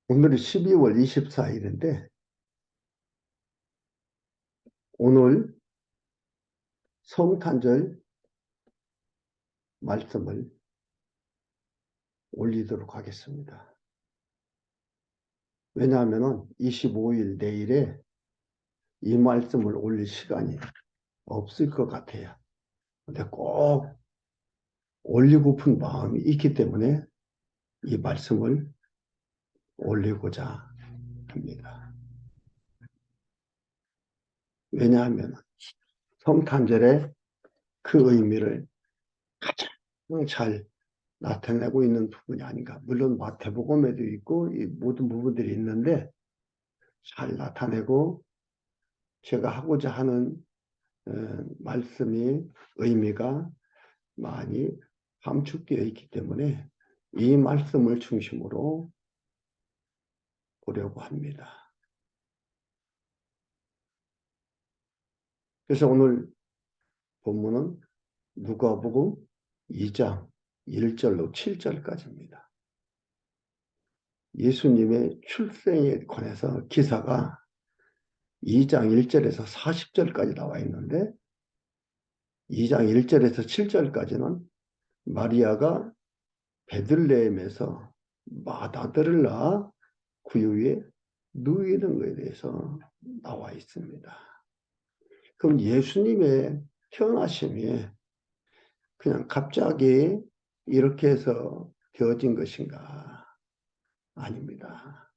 오늘이 12월 24일인데 오늘 성탄절 말씀을 올리도록 하겠습니다. 왜냐하면 25일 내일에 이 말씀을 올릴 시간이 없을 것 같아요. 근데 꼭 올리고픈 마음이 있기 때문에 이 말씀을 올리고자 합니다. 왜냐하면 성탄절의 그 의미를 가장 잘 나타내고 있는 부분이 아닌가. 물론 마태복음에도 있고 이 모든 부분들이 있는데 잘 나타내고 제가 하고자 하는 말씀이 의미가 많이 함축되어 있기 때문에 이 말씀을 중심으로 보려고 합니다. 그래서 오늘 본문은 누가복음 2장 1절로 7절까지입니다. 예수님의 출생에 관해서 기사가 2장 1절에서 40절까지 나와 있는데 2장 1절에서 7절까지는 마리아가 베들레헴에서 맏아들을 낳아 구유에 누이는 것에 대해서 나와 있습니다. 그럼 예수님의 태어나심이 그냥 갑자기 이렇게 해서 되어진 것인가? 아닙니다.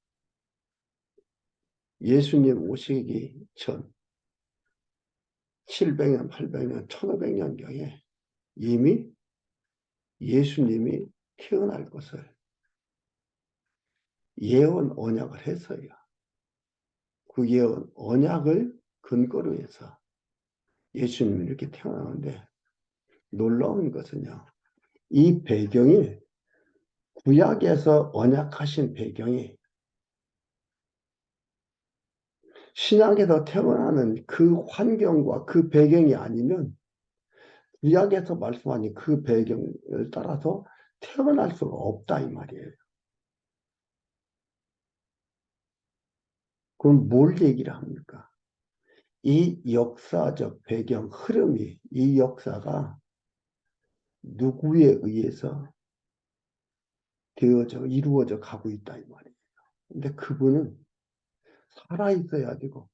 예수님 오시기 전 700년, 800년, 1500년경에 이미 예수님이 태어날 것을 예언 언약을 했어요. 그 예언 언약을 근거로 해서 예수님이 이렇게 태어나는데 놀라운 것은요. 이 배경이 구약에서 언약하신 배경이 신약에서 태어나는 그 환경과 그 배경이 아니면 구약에서 말씀하신 그 배경을 따라서 태어날 수가 없다 이 말이에요. 그럼 뭘 얘기를 합니까? 이 역사적 배경 흐름이 이 역사가 누구에 의해서 되어져 이루어져 가고 있다 이 말이에요. 근데 그분은 살아 있어야 되고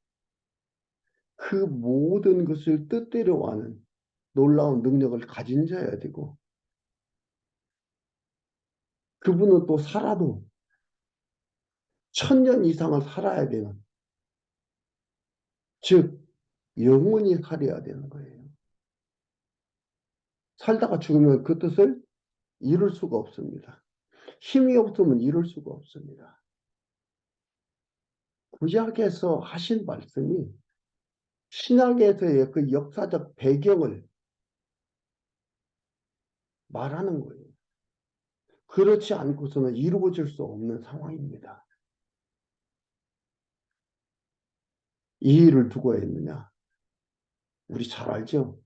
그 모든 것을 뜻대로 하는 놀라운 능력을 가진 자여야 되고 그분은 또 살아도 1000년 이상을 살아야 되는 즉 영원히 살아야 되는 거예요. 살다가 죽으면 그 뜻을 이룰 수가 없습니다. 힘이 없으면 이룰 수가 없습니다. 구약에서 하신 말씀이 신약에서의 그 역사적 배경을 말하는 거예요. 그렇지 않고서는 이루어질 수 없는 상황입니다. 이 일을 누가 했느냐? 우리 잘 알죠?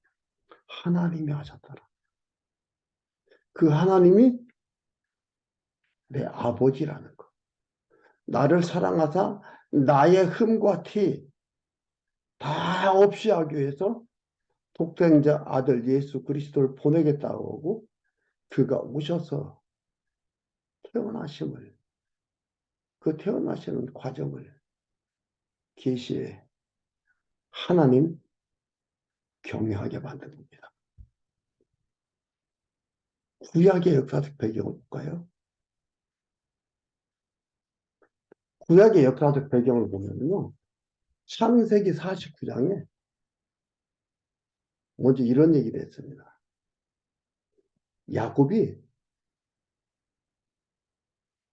하나님이 하셨더라. 그 하나님이 내 아버지라는 거. 나를 사랑하사 나의 흠과 티 다 없이 하기 위해서 독생자 아들 예수 그리스도를 보내겠다고 하고 그가 오셔서 태어나심을 그 태어나시는 과정을 계시에 하나님 경외하게 만듭니다. 구약의 역사적 배경을 볼까요? 구약의 역사적 배경을 보면요. 창세기 49장에 먼저 이런 얘기를 했습니다. 야곱이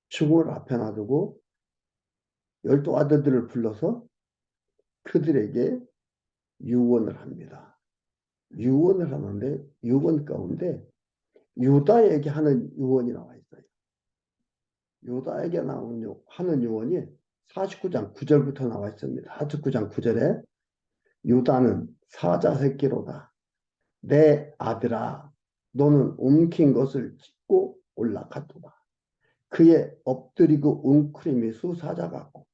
죽음을 앞에 놔두고 12아들들을 불러서 그들에게 유언을 합니다. 유언을 하는데 유언 가운데 유다에게 하는 유언이 나와 있어요. 유다에게 하는 유언이 49장 9절부터 나와 있습니다. 49장 9절에 유다는 사자 새끼로다. 내 아들아 너는 움킨 것을 찢고 올라갔도다. 그의 엎드리고 웅크림이 수사자 같고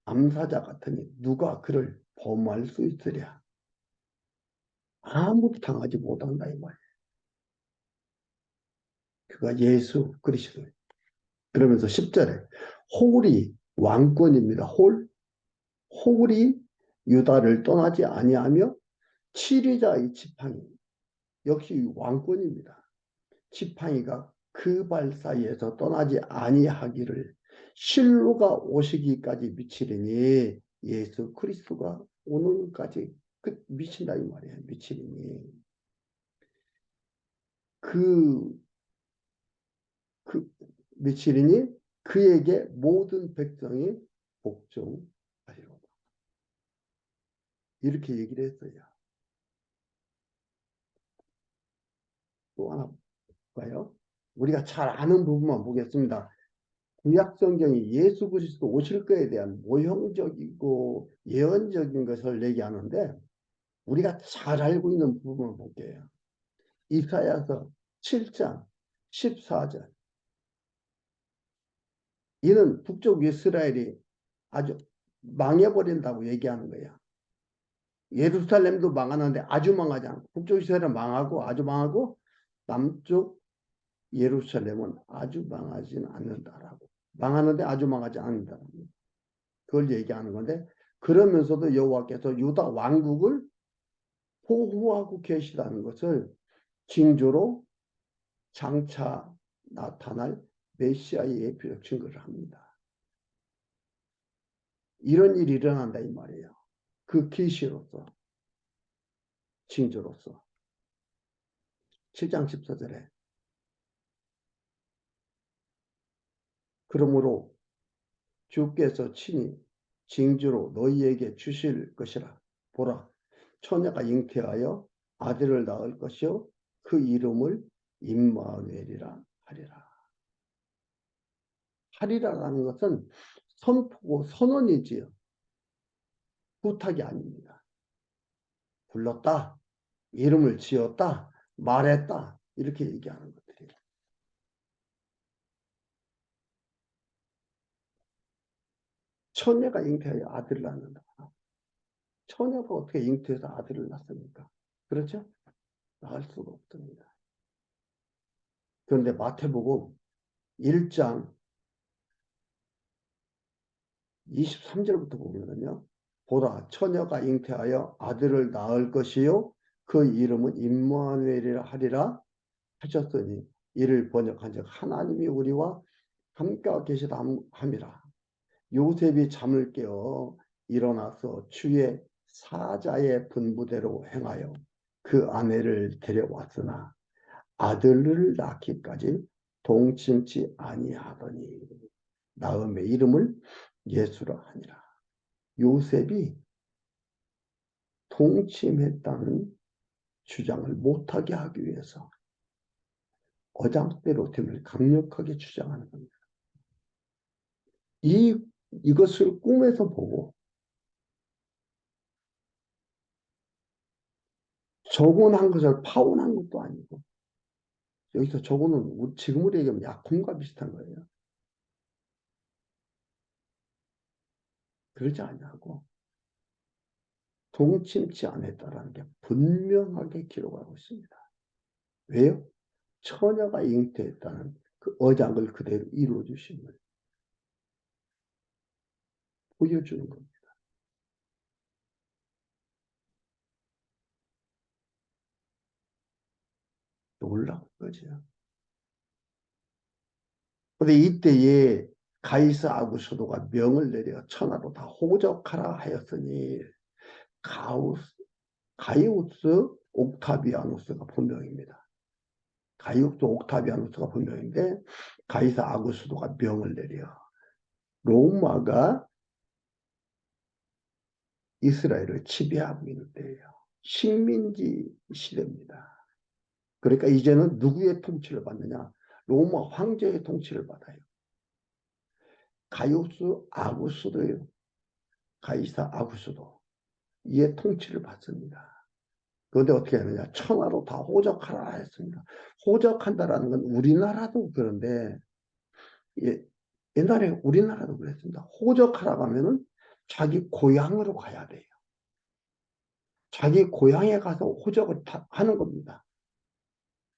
암사자 같으니 누가 그를 범할 수 있으랴. 아무도 당하지 못한다 이 말이에요. 그가 예수 그리스도. 그러면서 10절에 홀이 왕권입니다. 홀이 유다를 떠나지 아니하며 치리자의 지팡이 역시 왕권입니다. 지팡이가 그 발 사이에서 떠나지 아니하기를 실로가 오시기까지 미치리니 예수 그리스도가 오늘까지 미친다 이 말이에요. 미치리니 그, 미치리니 그에게 모든 백성이 복종하리로다. 이렇게 얘기를 했어요. 또 하나 볼까요? 우리가 잘 아는 부분만 보겠습니다. 구약 성경이 예수 그리스도 오실 것에 대한 모형적이고 예언적인 것을 얘기하는데 우리가 잘 알고 있는 부분을 볼게요. 이사야서 7장 14절. 이는 북쪽 이스라엘이 아주 망해버린다고 얘기하는 거야. 예루살렘도 망하는데 아주 망하지 않고 북쪽 이스라엘은 망하고 아주 망하고 남쪽 예루살렘은 아주 망하지는 않는다라고. 망하는데 아주 망하지 않는다라고. 그걸 얘기하는 건데 그러면서도 여호와께서 유다 왕국을 보호하고 계시다는 것을 징조로 장차 나타날 메시아의 예표적 증거를 합니다. 이런 일이 일어난다 이 말이에요. 그 계시로서 징조로서 7장 14절에 그러므로 주께서 친히 징조로 너희에게 주실 것이라. 보라, 처녀가 잉태하여 아들을 낳을 것이요 그 이름을 임마누엘이라 하리라. 하리라라는 것은 선포고 선언이지요. 부탁이 아닙니다. 불렀다, 이름을 지었다, 말했다 이렇게 얘기하는 것들이에요. 처녀가 잉태하여 아들을 낳는다. 처녀가 어떻게 잉태해서 아들을 낳습니까? 그렇죠? 낳을 수가 없습니다. 그런데 마태복음 1장 23절부터 보면요. 보라, 처녀가 잉태하여 아들을 낳을 것이요 그 이름은 임마누엘이라 하리라 하셨으니 이를 번역한즉 하나님이 우리와 함께 계시다 함이라. 요셉이 잠을 깨어 일어나서 주의 사자의 분부대로 행하여 그 아내를 데려왔으나 아들을 낳기까지 동침치 아니하더니 나음의 이름을 예수라 하니라. 요셉이 동침했다는 주장을 못하게 하기 위해서 어장대로 됨을 강력하게 주장하는 겁니다. 이것을 꿈에서 보고 적언한 것을 파혼한 것도 아니고 여기서 적언은 지금으로 얘기하면 약혼과 비슷한 거예요. 그러지 않냐고 동침치 않았다라는 게 분명하게 기록하고 있습니다. 왜요? 처녀가 잉태했다는 그 어장을 그대로 이루어주심을 보여주는 겁니다. 놀라운 거죠. 근데 이때에 가이사 아구스도가 명을 내려 천하로 다 호적하라 하였으니 가이우스 옥타비아누스가 본명입니다. 가이우스 옥타비아누스가 본명인데 가이사 아구스도가 명을 내려 로마가 이스라엘을 지배하고 있는 때예요. 식민지 시대입니다. 그러니까 이제는 누구의 통치를 받느냐? 로마 황제의 통치를 받아요. 가이우스 아구스도예요. 가이사 아구스도. 이의 통치를 받습니다. 그런데 어떻게 하느냐? 천하로 다 호적하라 했습니다. 호적한다라는 건 우리나라도 그런데 예, 옛날에 우리나라도 그랬습니다. 호적하라고 하면은 자기 고향으로 가야 돼요. 자기 고향에 가서 호적을 하는 겁니다.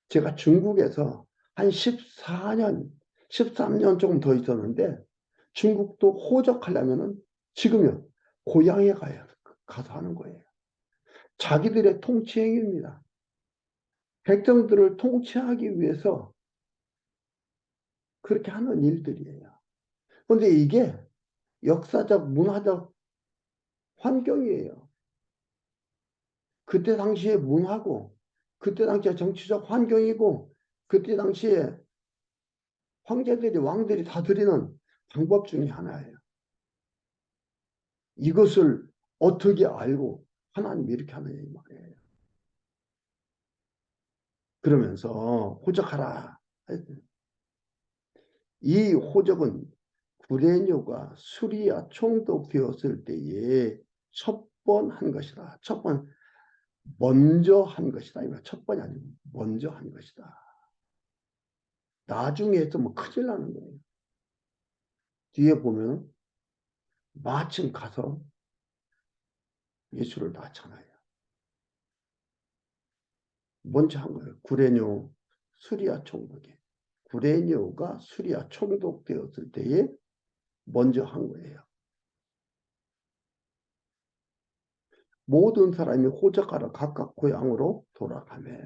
제가 중국에서 한 14년, 13년 조금 더 있었는데 중국도 호적하려면은 지금은 고향에 가서 하는 거예요. 자기들의 통치행위입니다. 백성들을 통치하기 위해서 그렇게 하는 일들이에요. 그런데 이게 역사적, 문화적 환경이에요. 그때 당시의 문화고, 그때 당시의 정치적 환경이고, 그때 당시에 황제들이, 왕들이 다 드리는 방법 중에 하나예요. 이것을 어떻게 알고 하나님이 이렇게 하느냐 이 말이에요. 그러면서 호적하라. 이 호적은 구레뇨가 수리와 총독되었을 때에 첫 번 한 것이다. 첫 번, 먼저 한 것이다. 첫 번이 아니고 먼저 한 것이다. 나중에 했으면 큰일 나는 거예요. 뒤에 보면 마침 가서 예수를 낳잖아요. 먼저 한 거예요. 구레뇨 수리아 총독이. 구레뇨가 수리아 총독 되었을 때에 먼저 한 거예요. 모든 사람이 호적하러 각각 고향으로 돌아가매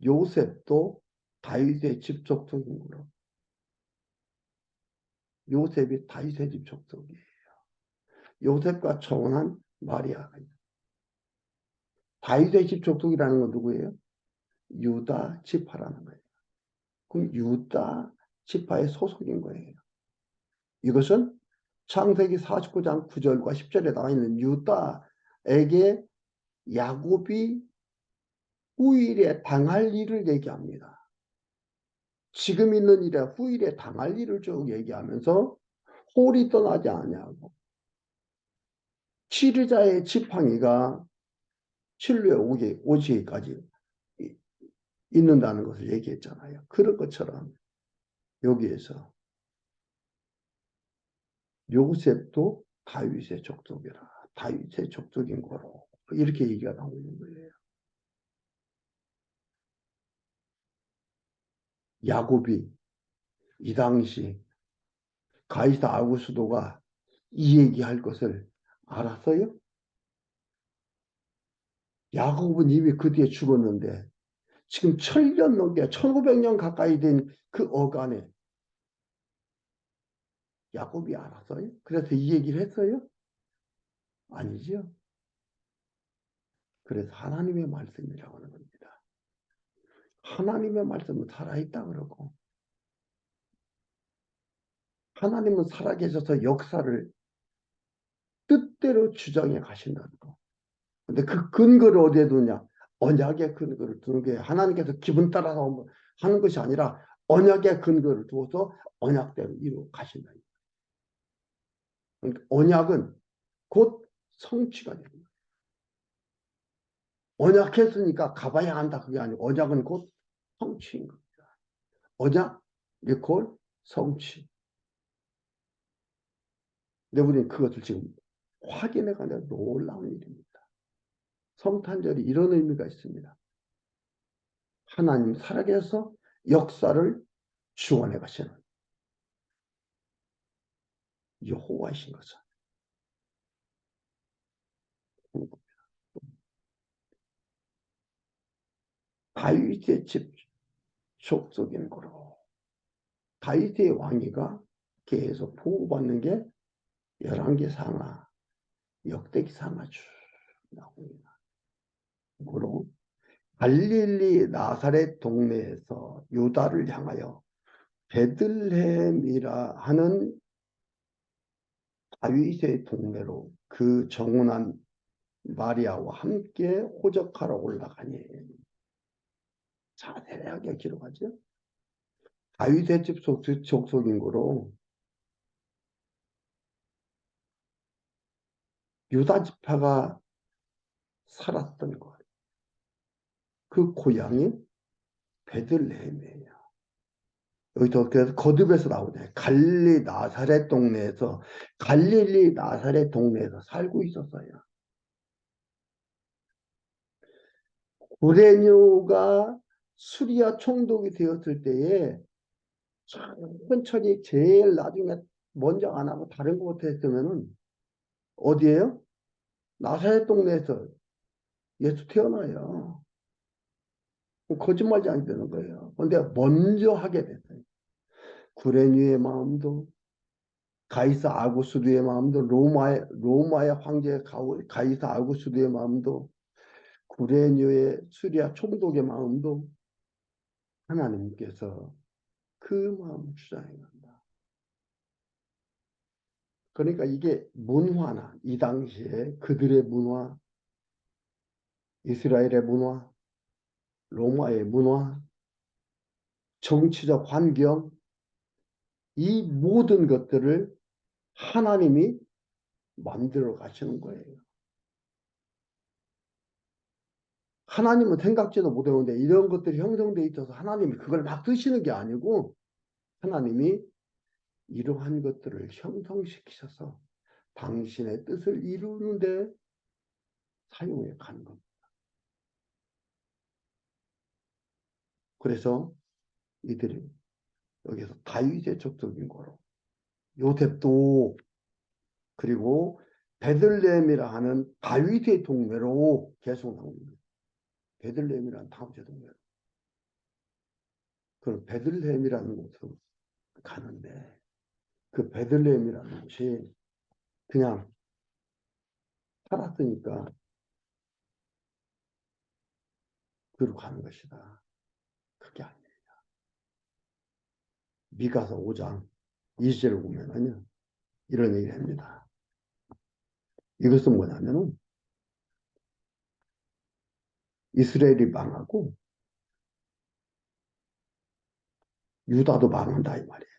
요셉도 다윗의 집 족속이므로 요셉이 다윗의 집 족속이에요. 요셉과 청혼한 마리아가 있어요. 다윗의 집 족속이라는 건 누구예요? 유다 지파라는 거예요. 그럼 유다 지파의 소속인 거예요. 이것은 창세기 49장 9절과 10절에 나와 있는 유다에게 야곱이 후일에 당할 일을 얘기합니다. 지금 있는 일에 후일에 당할 일을 쭉 얘기하면서 홀이 떠나지 아니하고 치르자의 지팡이가 칠루에 오지기까지 있는다는 것을 얘기했잖아요. 그런 것처럼 여기에서 요셉도 다윗의 족속이라 다윗의 족속인 거로 이렇게 얘기가 나오는 거예요. 야곱이 이 당시 가이사 아구스도가 이 얘기할 것을 알았어요? 야곱은 이미 그 뒤에 죽었는데 지금 1000년 넘게 1500년 가까이 된 그 어간에 야곱이 알았어요? 그래서 이 얘기를 했어요? 아니죠. 그래서 하나님의 말씀이라고 하는 겁니다. 하나님의 말씀은 살아있다 그러고 하나님은 살아계셔서 역사를 뜻대로 주장해 가신다는 거. 근데 그 근거를 어디에 두냐? 언약의 근거를 두는 게 하나님께서 기분 따라서 하는 것이 아니라 언약의 근거를 두어서 언약대로 이루어 가신다. 그러니까 언약은 곧 성취가 됩니다. 언약했으니까 가봐야 한다 그게 아니고 언약은 곧 성취인 겁니다. 언약 곧 성취. 근데 우리는 그것을 지금 확인해가는 놀라운 일입니다. 성탄절이 이런 의미가 있습니다. 하나님 살아계셔서 역사를 주원해 가시는 여호와이신 것을 다윗의 집 족속인 거로 다윗의 왕위가 계속 보호받는 게 열왕기 상하, 역대기 상하 쭉 나옵니다. 그로 갈릴리 나사렛 동네에서 유다를 향하여 베들레헴이라 하는 다윗의 동네로 그 정혼한 마리아와 함께 호적하러 올라가니 자세하게 기록하죠. 다윗의 집 족속인 거로 유다 지파가 살았던 것. 그 고향이 베들레헴이에요. 여기서 그래서 거듭에서 나오네. 갈릴리 나사렛 동네에서 살고 있었어요. 구레뇨가 수리아 총독이 되었을 때에 천천히 제일 나중에 먼저 안 하고 다른 곳에 했으면은 어디예요? 나사렛 동네에서 예수 태어나요. 거짓말이 안 되는 거예요. 근데 먼저 하게 됐어요. 구레뉴의 마음도 가이사 아구스도의 마음도 로마의 황제 가이사 아구스도의 마음도 구레뉴의 수리아 총독의 마음도 하나님께서 그 마음을 주장해 간다. 그러니까 이게 문화나 이 당시에 그들의 문화, 이스라엘의 문화, 로마의 문화, 정치적 환경, 이 모든 것들을 하나님이 만들어 가시는 거예요. 하나님은 생각지도 못했는데 이런 것들이 형성되어 있어서 하나님이 그걸 막 드시는 게 아니고 하나님이 이러한 것들을 형성시키셔서 당신의 뜻을 이루는데 사용해 가는 겁니다. 그래서 이들이 여기서 다윗의 족속인 거로 요셉도 그리고 베들레헴이라 하는 다윗의 동네로 계속 나옵니다. 베들레헴이라는 다윗의 동네로. 그럼 베들레헴이라는 곳으로 가는데 그 베들레헴이라는 곳이 그냥 살았으니까 그로 가는 것이다. 그게 아니에요. 미가서 5장 20절을 보면은요. 이런 얘기를 합니다. 이것은 뭐냐면은 이스라엘이 망하고 유다도 망한다 이 말이에요.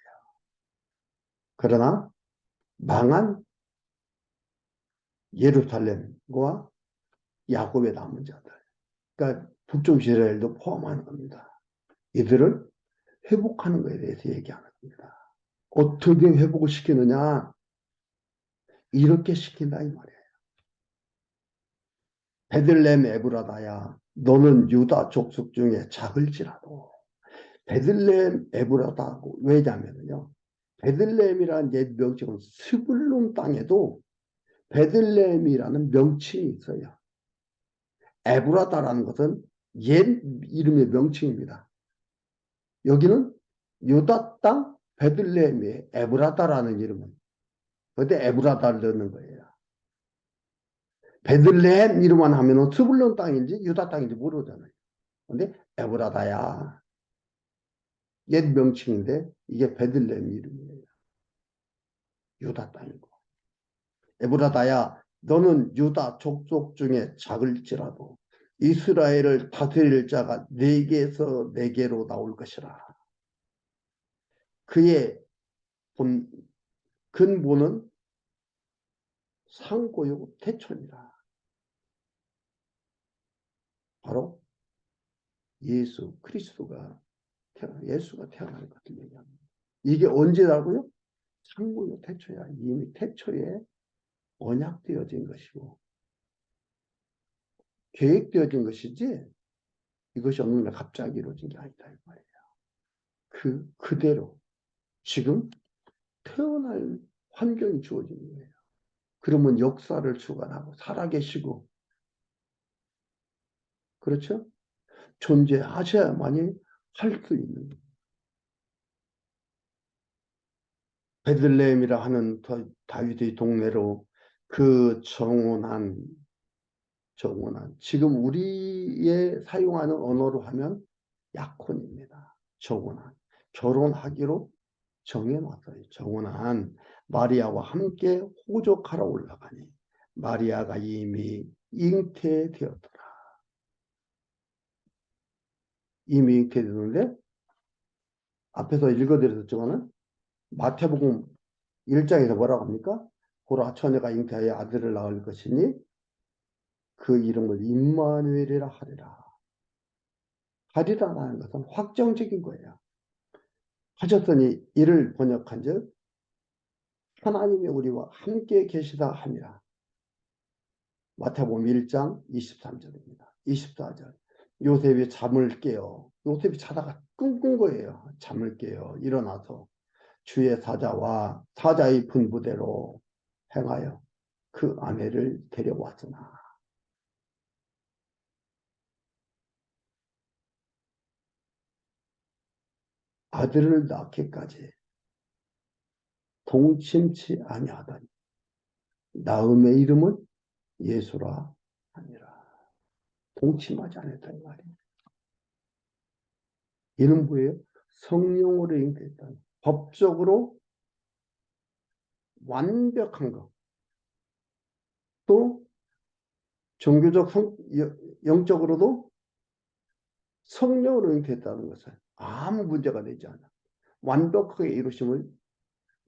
그러나 망한 예루살렘과 야곱의 남은 자들, 그러니까 북쪽 이스라엘도 포함하는 겁니다. 이들을 회복하는 것에 대해서 얘기하는 겁니다. 어떻게 회복을 시키느냐? 이렇게 시킨다 이 말이에요. 베들레헴 에브라다야 너는 유다 족속 중에 작을지라도 베들레헴 에브라다고 왜냐하면요. 베들레헴이라는 옛 명칭은 스불론 땅에도 베들레헴이라는 명칭이 있어요. 에브라다라는 것은 옛 이름의 명칭입니다. 여기는 유다 땅 베들레헴의 에브라다라는 이름은 그때 에브라다를 넣는 거예요. 베들레헴 이름만 하면은 스불론 땅인지 유다 땅인지 모르잖아요. 근데 에브라다야 옛 명칭인데 이게 베들레헴 이름이에요. 유다 땅이고. 에브라다야 너는 유다 족속 중에 작을지라도 이스라엘을 다스릴 자가 네게서 네게로 나올 것이라. 그의 근본은 상고요 태초니라. 바로 예수 그리스도가 예수가 태어날 것을 얘기합니다. 이게 언제라고요? 상고요 태초야. 이미 태초에 언약되어진 것이고 계획되어진 것이지 이것이 어느 날 갑자기 이루어진 게 아니다 이 말이에요. 그대로 지금 태어날 환경이 주어진 거예요. 그러면 역사를 주관하고 살아계시고 그렇죠? 존재하셔야만이 할 수 있는 베들레헴이라 하는 다윗의 동네로 그 정원한 지금 우리의 사용하는 언어로 하면 약혼입니다. 정원한 결혼하기로 정해놨어요. 정원한 마리아와 함께 호적하러 올라가니 마리아가 이미 잉태되었더라. 이미 잉태되는데 앞에서 읽어드렸지만은 마태복음 1장에서 뭐라고 합니까? 보라 처녀가 잉태하여 아들을 낳을 것이니 그 이름을 임마누엘이라 하리라. 하리라라는 것은 확정적인 거예요. 하셨더니 이를 번역한즉 하나님이 우리와 함께 계시다 함이라. 마태복음 1장 23절입니다. 24절. 요셉이 잠을 깨요. 요셉이 자다가 꿈꾼 거예요. 잠을 깨요. 일어나서 주의 사자와 사자의 분부대로 행하여 그 아내를 데려왔으나 아들을 낳기까지 동침치 아니하다니 나음의 이름은 예수라 하니라. 동침하지 않았다는 말이에요. 이는 뭐예요? 성령으로 잉태했다. 법적으로 완벽한 것. 또 종교적 영적으로도 성령으로 잉태했다는 것은 아무 문제가 되지 않아. 완벽하게 이루심을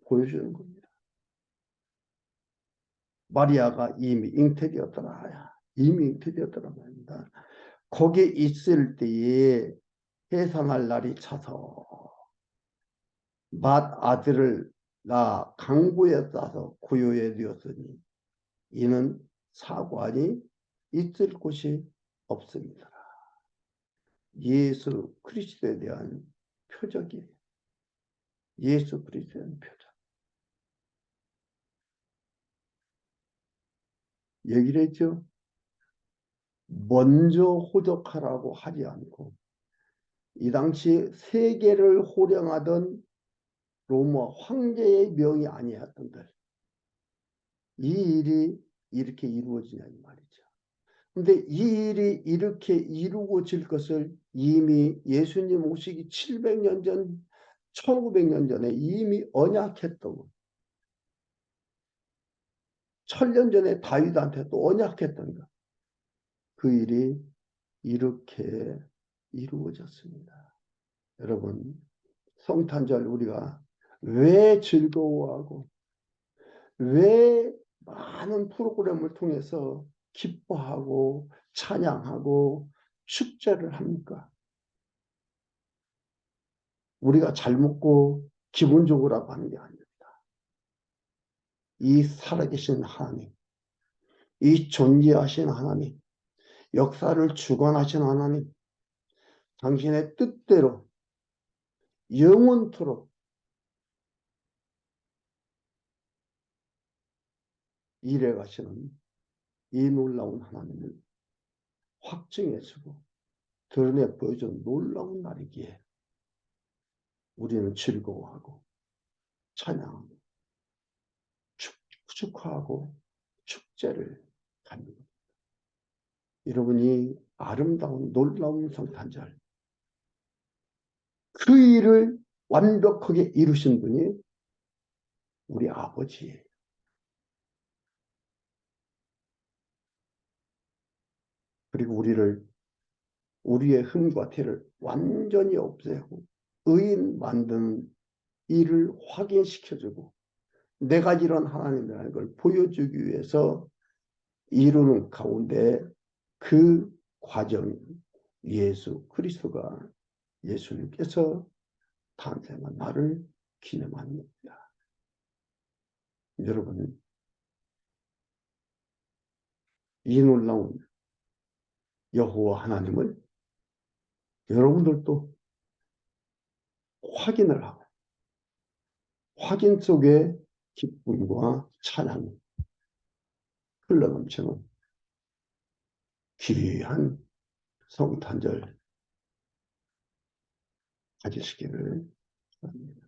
보여주는 겁니다. 마리아가 이미 잉태되었더라. 이미 잉태되었더라 말입니다. 거기에 있을 때에 해산할 날이 차서 맏 아들을 낳아 강구에 싸서 구요에 되었으니 이는 사관이 있을 곳이 없습니다. 예수 그리스도에 대한 표적이에요. 예수 그리스도에 대한 표적. 얘기를 했죠. 먼저 호적하라고 하지 않고 이 당시 세계를 호령하던 로마 황제의 명이 아니었던들 이 일이 이렇게 이루어지냐 이 말이죠. 근데 이 일이 이렇게 이루어질 것을 이미 예수님 오시기 700년 전, 1900년 전에 이미 언약했던 1000년 전에 다윗한테 또 언약했던 것. 그 일이 이렇게 이루어졌습니다. 여러분, 성탄절 우리가 왜 즐거워하고 왜 많은 프로그램을 통해서 기뻐하고 찬양하고 축제를 합니까? 우리가 잘 먹고 기분 좋으라고 하는 게 아닙니다. 이 살아계신 하나님, 이 존귀하신 하나님, 역사를 주관하신 하나님, 당신의 뜻대로 영원토록 일해 가시는 이 놀라운 하나님을 확증해주고 드러내 보여준 놀라운 날이기에 우리는 즐거워하고 찬양하고 축하하고 축제를 합니다. 여러분이 아름다운 놀라운 성탄절 그 일을 완벽하게 이루신 분이 우리 아버지예요. 그리고 우리의 흠과 티를 완전히 없애고 의인 만드는 일을 확인시켜주고 내가 이런 하나님이라는 걸 보여주기 위해서 이루는 가운데 그 과정이 예수 그리스도가 예수님께서 탄생한 날을 기념합니다. 여러분, 이 놀라운 여호와 하나님을 여러분들도 확인을 하고 확인 속에 기쁨과 찬양이 흘러넘치는 귀한 성탄절 가지시기를 바랍니다.